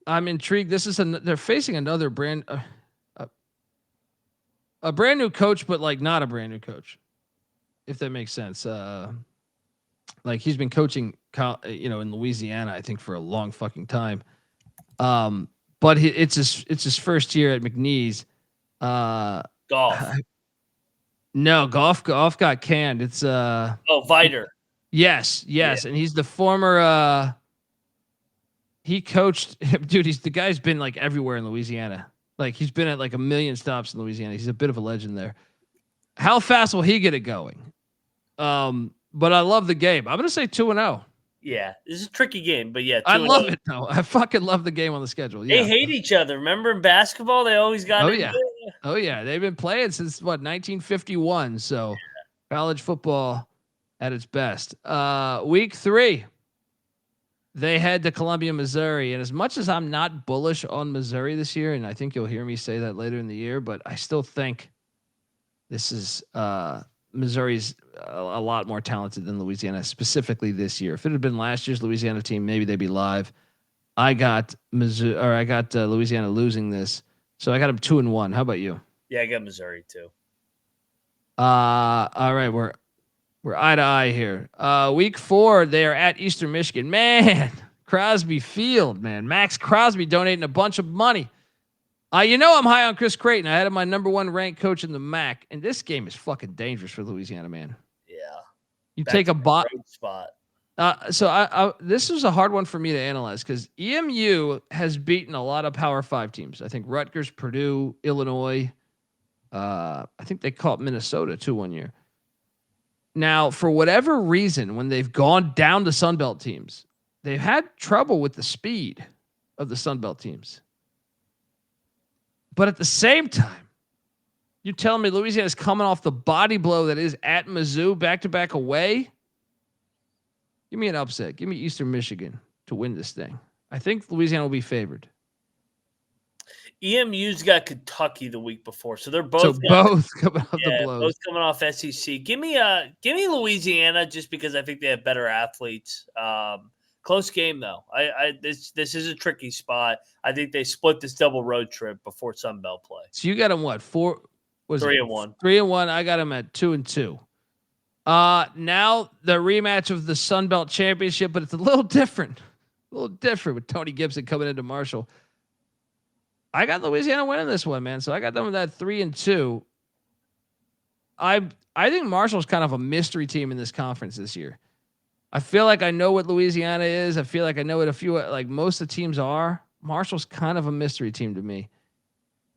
I'm intrigued. They're facing another a brand new coach, but like not a brand new coach, if that makes sense. Like he's been coaching, in Louisiana, I think, for a long fucking time. But it's his first year at McNeese. Golf. No, golf got canned. It's Viter. Yes, yeah. And he's the former. He coached, dude. The guy's been like everywhere in Louisiana. Like he's been at like 1 million stops in Louisiana. He's a bit of a legend there. How fast will he get it going? But I love the game. I'm gonna say 2-0. Yeah, this is a tricky game, but yeah. I love it, though. I fucking love the game on the schedule. Yeah. They hate each other. Remember in basketball, they always got into it? Oh, yeah. They've been playing since, 1951. So college football at its best. Week 3, they head to Columbia, Missouri. And as much as I'm not bullish on Missouri this year, and I think you'll hear me say that later in the year, but I still think this is Missouri's a lot more talented than Louisiana, specifically this year. If it had been last year's Louisiana team, maybe they'd be live. I got Louisiana losing this, so I got them 2-1. How about you? Yeah, I got Missouri too. All right, we're eye to eye here. Week 4, they are at Eastern Michigan. Man, Crosby Field, man. Max Crosby donating a bunch of money. I'm high on Chris Creighton. I had him my number 1 ranked coach in the MAC, and this game is fucking dangerous for Louisiana, man. Yeah, you take a spot. So this was a hard one for me to analyze because EMU has beaten a lot of Power 5 teams. I think Rutgers, Purdue, Illinois. I think they caught Minnesota too one year. Now, for whatever reason, when they've gone down to Sunbelt teams, they've had trouble with the speed of the Sunbelt teams. But at the same time, you're telling me Louisiana's coming off the body blow that is at Mizzou back-to-back away? Give me an upset. Give me Eastern Michigan to win this thing. I think Louisiana will be favored. EMU's got Kentucky the week before, so they're both coming off the blows. Both coming off SEC. Give me Louisiana just because I think they have better athletes. Close game though. This is a tricky spot. I think they split this double road trip before Sun Belt play. So you got them what? 3-1. 3-1. I got them at 2-2. Now the rematch of the Sun Belt Championship, but it's a little different. With Tony Gibson coming into Marshall. I got Louisiana winning this one, man. So I got them with that 3-2. I think Marshall's kind of a mystery team in this conference this year. I feel like I know what Louisiana is. I feel like I know what most of the teams are. Marshall's kind of a mystery team to me.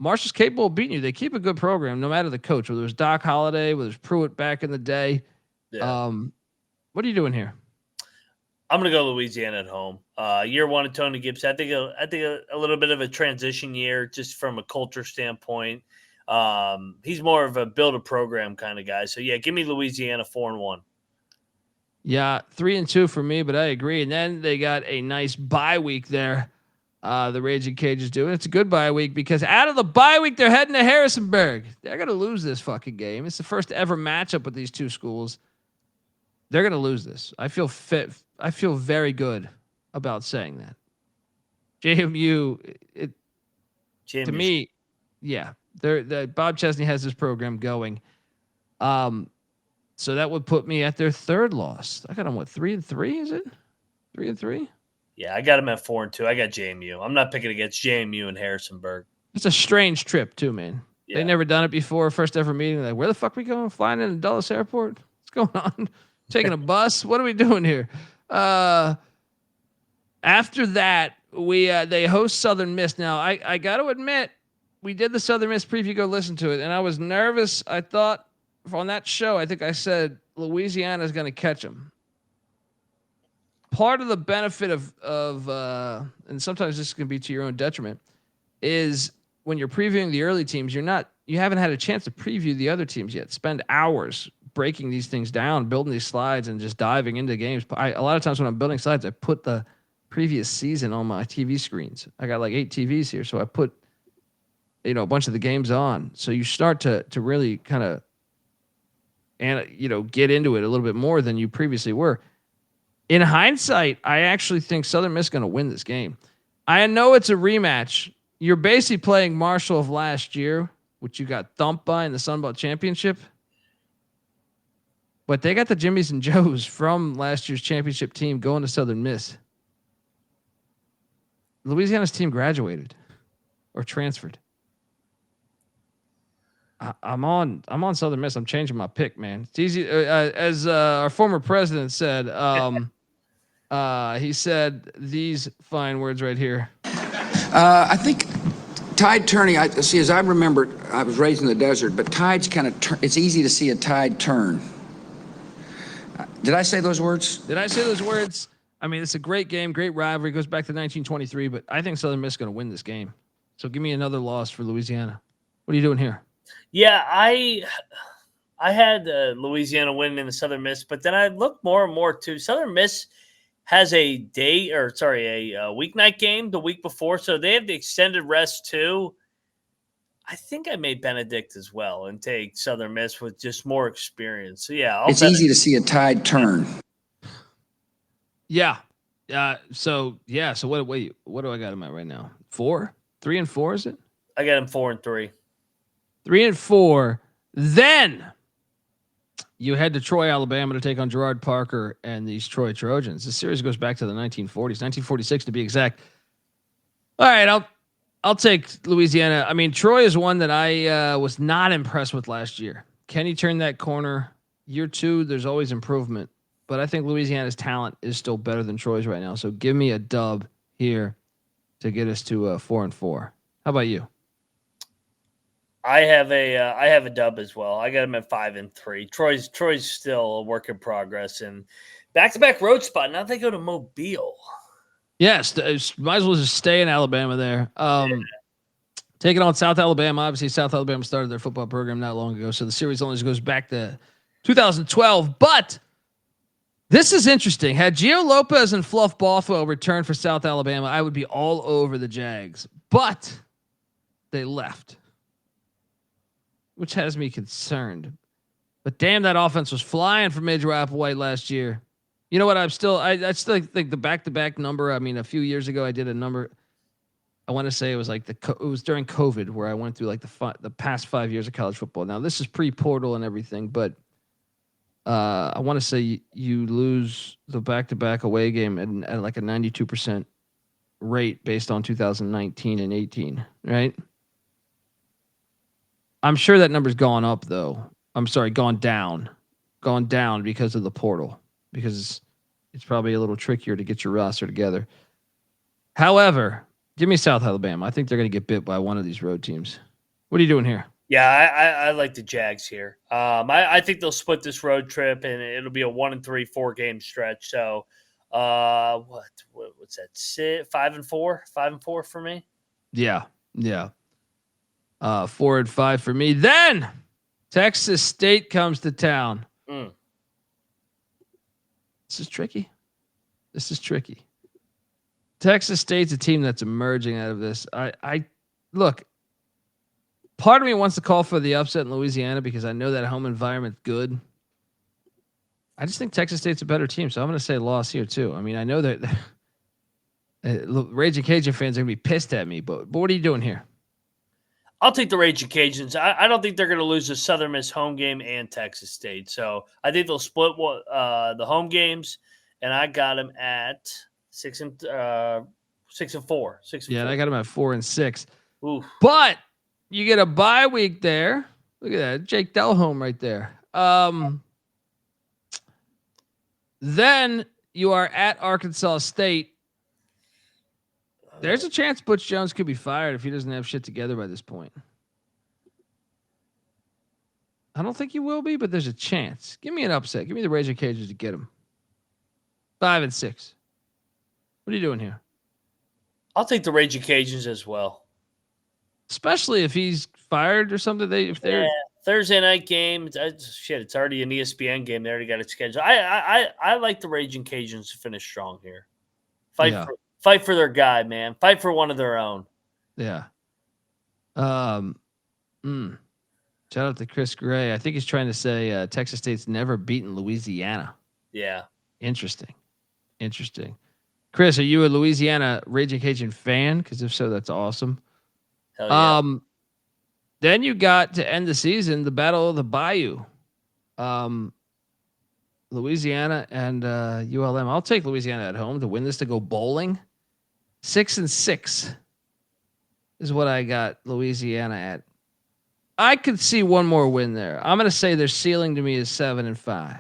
Marshall's capable of beating you. They keep a good program, no matter the coach. Whether it was Doc Holliday, whether it was Pruitt back in the day. Yeah. What are you doing here? I'm going to go Louisiana at home. Year 1 of Tony Gibson. I think a little bit of a transition year, just from a culture standpoint. He's more of a build a program kind of guy. So yeah, give me Louisiana 4-1. Yeah, 3-2 for me, but I agree. And then they got a nice bye week there. The Ragin Cajuns do. And it's a good bye week because out of the bye week, they're heading to Harrisonburg. They're going to lose this fucking game. It's the first ever matchup with these two schools. They're going to lose this. I feel very good about saying that. JMU, to me, yeah, Bob Chesney has this program going. So that would put me at their 3rd loss. I got them, 3-3? Is it 3-3? Yeah, I got them at 4-2. I got JMU. I'm not picking against JMU in Harrisonburg. It's a strange trip too, man. Yeah. They never done it before. First ever meeting. Like, where the fuck are we going? Flying into Dulles Airport? What's going on? Taking a bus? What are we doing here? After that, they host Southern Miss. Now, I got to admit, we did the Southern Miss preview. Go listen to it, and I was nervous. I thought on that show, I think I said Louisiana is going to catch them. Part of the benefit of and sometimes this can be to your own detriment, is when you're previewing the early teams, you haven't had a chance to preview the other teams yet. Spend hours breaking these things down, building these slides, and just diving into games. A lot of times when I'm building slides, I put the previous season on my TV screens. I got like 8 TVs here, so I put a bunch of the games on. So you start to really kind of get into it a little bit more than you previously were. In hindsight, I actually think Southern Miss is going to win this game. I know it's a rematch. You're basically playing Marshall of last year, which you got thumped by in the Sun Belt Championship. But they got the Jimmies and Joes from last year's championship team going to Southern Miss. Louisiana's team graduated or transferred. I'm on Southern Miss. I'm changing my pick, man. It's easy. As our former president said, he said these fine words right here. I think tide turning. As I remember, I was raised in the desert, but tides kind of it's easy to see a tide turn. Did I say those words? Did I say those words? I mean, it's a great game, great rivalry. It goes back to 1923, but I think Southern Miss is going to win this game. So give me another loss for Louisiana. What are you doing here? Yeah, I had Louisiana winning in the Southern Miss, but then I looked more and more to Southern Miss has a weeknight game the week before, so they have the extended rest too. I think I made Benedict as well and take Southern Miss with just more experience. So yeah, it's easy to see a tide turn. Yeah. So what do I got him at right now? 4, 3 and 4, is it? I got him 4 and 3. 3 and 4. Then you head to Troy, Alabama to take on Gerard Parker and these Troy Trojans. This series goes back to the 1940s, 1946 to be exact. All right, I'll take Louisiana. I mean, Troy is one that I was not impressed with last year. Can he turn that corner? Year 2, there's always improvement. But I think Louisiana's talent is still better than Troy's right now. So give me a dub here to get us to 4 and 4. How about you? I have a dub as well. I got him at 5 and 3. Troy's still a work in progress and back-to-back road spot. Now they go to Mobile. Yes, might as well just stay in Alabama there. Taking on South Alabama. Obviously, South Alabama started their football program not long ago, so the series only goes back to 2012. But this is interesting. Had Gio Lopez and Fluff Bothwell returned for South Alabama, I would be all over the Jags. But they left, which has me concerned. But damn, that offense was flying for Major Applewhite last year. You know what? I still think the back-to-back number. I mean, a few years ago, I did a number. I want to say it was like it was during COVID where I went through like the past 5 years of college football. Now this is pre-portal and everything, but I want to say you lose the back-to-back away game at like a 92% rate based on 2019 and 18, right? I'm sure that number's gone up though. I'm sorry, gone down because of the portal, because it's probably a little trickier to get your roster together. However, give me South Alabama. I think they're going to get bit by one of these road teams. What are you doing here? Yeah, I like the Jags here. I think they'll split this road trip, and it'll be a 1 and 3 4-game stretch. So, what's that? 5 and 4, 5 and 4 for me. Yeah. 4 and 5 for me. Then Texas State comes to town. This is tricky. Texas State's a team that's emerging out of this. I look. Part of me wants to call for the upset in Louisiana because I know that home environment's good. I just think Texas State's a better team, so I'm going to say loss here too. I mean, I know that Ragin Cajun fans are going to be pissed at me, but what are you doing here? I'll take the Ragin Cajuns. I don't think they're going to lose the Southern Miss home game and Texas State, so I think they'll split the home games, and I got them at 6 and 4. 6 and 4. And I got them at 4 and 6. Oof. But you get a bye week there. Look at that. Jake Delhomme right there. Then you are at Arkansas State. There's a chance Butch Jones could be fired if he doesn't have shit together by this point. I don't think he will be, but there's a chance. Give me an upset. Give me the Ragin Cajuns to get him. 5 and 6. What are you doing here? I'll take the Ragin Cajuns as well. Especially if he's fired or something. They're Thursday night game. It's already an ESPN game. They already got it scheduled. I like the Ragin Cajuns to finish strong here. Fight for their guy, man. Fight for one of their own. Yeah. Shout out to Chris Gray. I think he's trying to say Texas State's never beaten Louisiana. Yeah. Interesting. Chris, are you a Louisiana Ragin Cajun fan? Because if so, that's awesome. Hell yeah. Then you got to end the season, the Battle of the Bayou. Louisiana and ULM. I'll take Louisiana at home to win this, to go bowling. 6 and 6 is what I got Louisiana at. I could see one more win there. I'm going to say their ceiling to me is 7 and 5.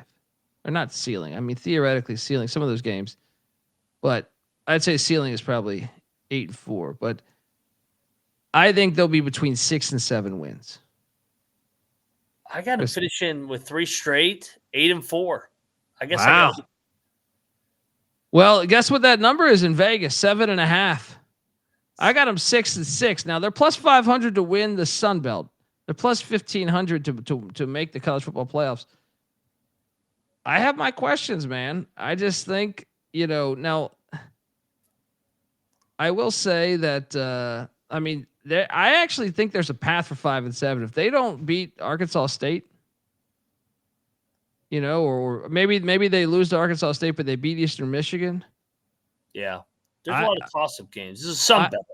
Or not ceiling. I mean, theoretically ceiling some of those games. But I'd say ceiling is probably 8 and 4. But I think they'll be between 6 and 7 wins. I got to finish in with 3 straight, 8 and 4. I guess. Wow. Well, guess what that number is in Vegas? 7.5. I got them 6-6. Now they're plus 500 to win the Sun Belt. They're plus 1,500 to make the college football playoffs. I have my questions, man. I just think, now I will say that, I actually think there's a path for 5-7. If they don't beat Arkansas State, or maybe they lose to Arkansas State, but they beat Eastern Michigan. Yeah. There's a lot of toss-up games. This is Sun Belt.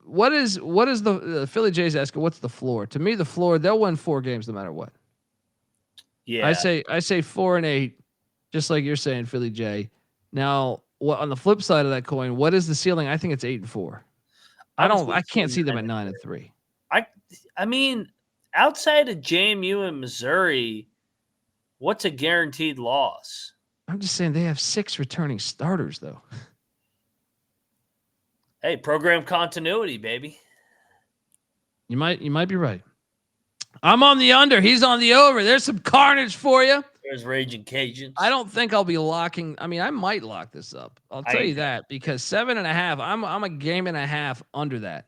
What is the Philly Jays asking? What's the floor? To me, the floor, they'll win 4 games no matter what. Yeah. I say 4-8, just like you're saying, Philly J. Now, on the flip side of that coin, what is the ceiling? I think it's 8-4. I can't see them at 9-3. I mean, outside of JMU and Missouri, what's a guaranteed loss? I'm just saying they have 6 returning starters, though. Hey, program continuity, baby. You might be right. I'm on the under. He's on the over. There's some carnage for you. There's Ragin Cajuns. I don't think I'll be locking. I mean, I might lock this up. I'll tell you that, because 7.5. I'm a game and a half under that.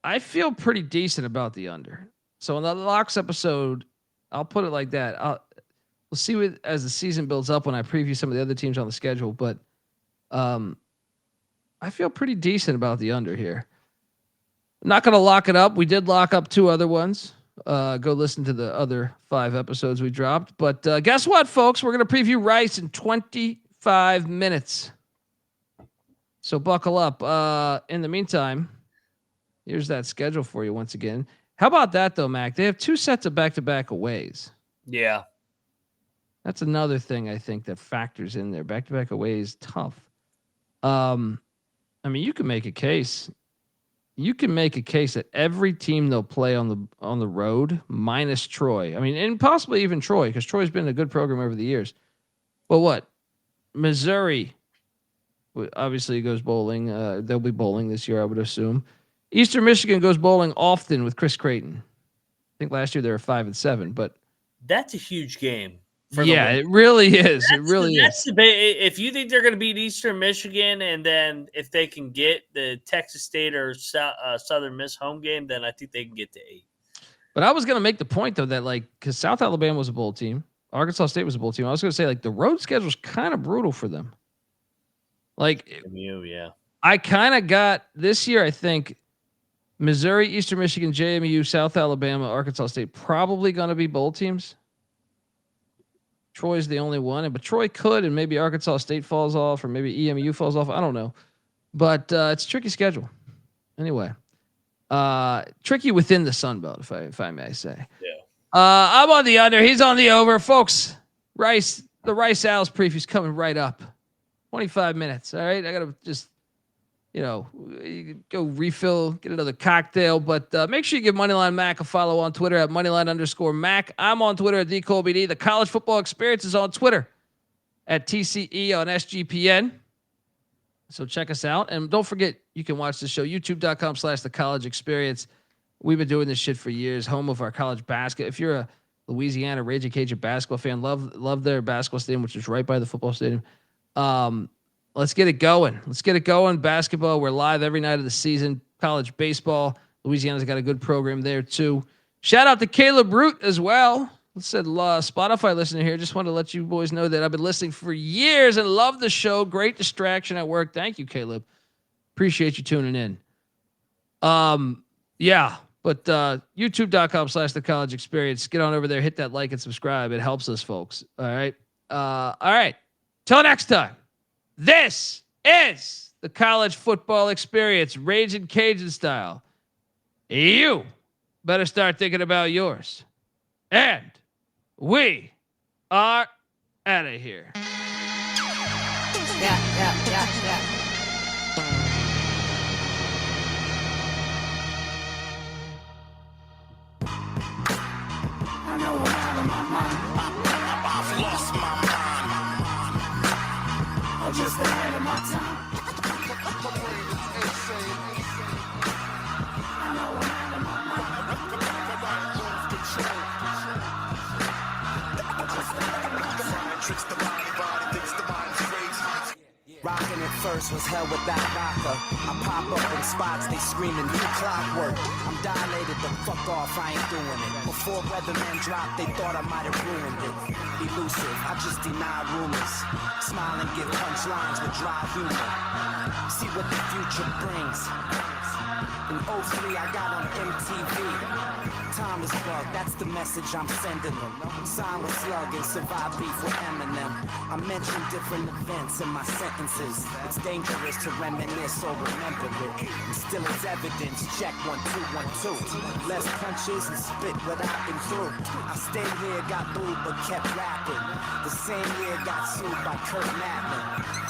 I feel pretty decent about the under. So in the locks episode, I'll put it like that. We'll see what as the season builds up when I preview some of the other teams on the schedule, but I feel pretty decent about the under here. I'm not going to lock it up. We did lock up 2 other ones. Go listen to the other 5 episodes we dropped. But guess what, folks? We're going to preview Rice in 25 minutes. So buckle up. In the meantime, here's that schedule for you once again. How about that, though, Mac? They have 2 sets of back-to-back aways. Yeah. That's another thing I think that factors in there. Back-to-back away is tough. You can make a case. You can make a case that every team they'll play on the road, minus Troy. And possibly even Troy, because Troy's been a good program over the years. But what? Missouri, obviously goes bowling. They'll be bowling this year, I would assume. Eastern Michigan goes bowling often with Chris Creighton. I think last year they were 5-7, but that's a huge game. It really is. That's if you think they're going to beat Eastern Michigan, and then if they can get the Texas State or Southern Miss home game, then I think they can get to 8. But I was going to make the point, though, that because South Alabama was a bowl team, Arkansas State was a bowl team. I was going to say the road schedule is kind of brutal for them. I kind of got this year, I think, Missouri, Eastern Michigan, JMU, South Alabama, Arkansas State probably going to be bowl teams. Troy's the only one, but Troy could, and maybe Arkansas State falls off, or maybe EMU falls off. I don't know, but it's a tricky schedule. Anyway, tricky within the Sun Belt, if I may say. Yeah. I'm on the under. He's on the over, folks. The Rice Owls preview's coming right up. 25 minutes. All right, I gotta just go refill, get another cocktail. But make sure you give Moneyline Mac a follow on Twitter at Moneyline_Mac. I'm on Twitter at DColbyD. The College Football Experience is on Twitter at TCE on SGPN. So check us out. And don't forget, you can watch the show, youtube.com/The College Experience. We've been doing this shit for years, home of our college basketball. If you're a Louisiana Ragin Cajun basketball fan, love their basketball stadium, which is right by the football stadium. Let's get it going. Basketball, we're live every night of the season. College baseball, Louisiana's got a good program there too. Shout out to Caleb Root as well. Said Spotify listener here. Just want to let you boys know that I've been listening for years and love the show. Great distraction at work. Thank you, Caleb. Appreciate you tuning in. But youtube.com/The College Experience. Get on over there, hit that like and subscribe. It helps us, folks. All right. Till next time. This is the College Football Experience, Ragin Cajun style. You better start thinking about yours. And we are out of here. Yeah. I know I'm out of my mind. I've lost my mind. I'm just ahead of my time. I know I'm out of my mind. I'm just ahead of my time. Tricks the body, thinks the body. 21st was hell without vodka. I pop up in spots, they screaming, new clockwork. I'm dilated, the fuck off, I ain't doing it. Before weatherman dropped, they thought I might have ruined it. Elusive, I just deny rumors. Smile and give punchlines with dry humor. See what the future brings. In 03, I got on MTV. Time is bug, that's the message I'm sending them. Sign with Slug and survive beef with Eminem. I mention different events in my sentences. It's dangerous to reminisce or remember it. And still it's evidence, check 1, 2, 1, 2. Less punches and spit what I've been through. I stayed here, got booed, but kept rapping. The same year got sued by Kurt Matlin.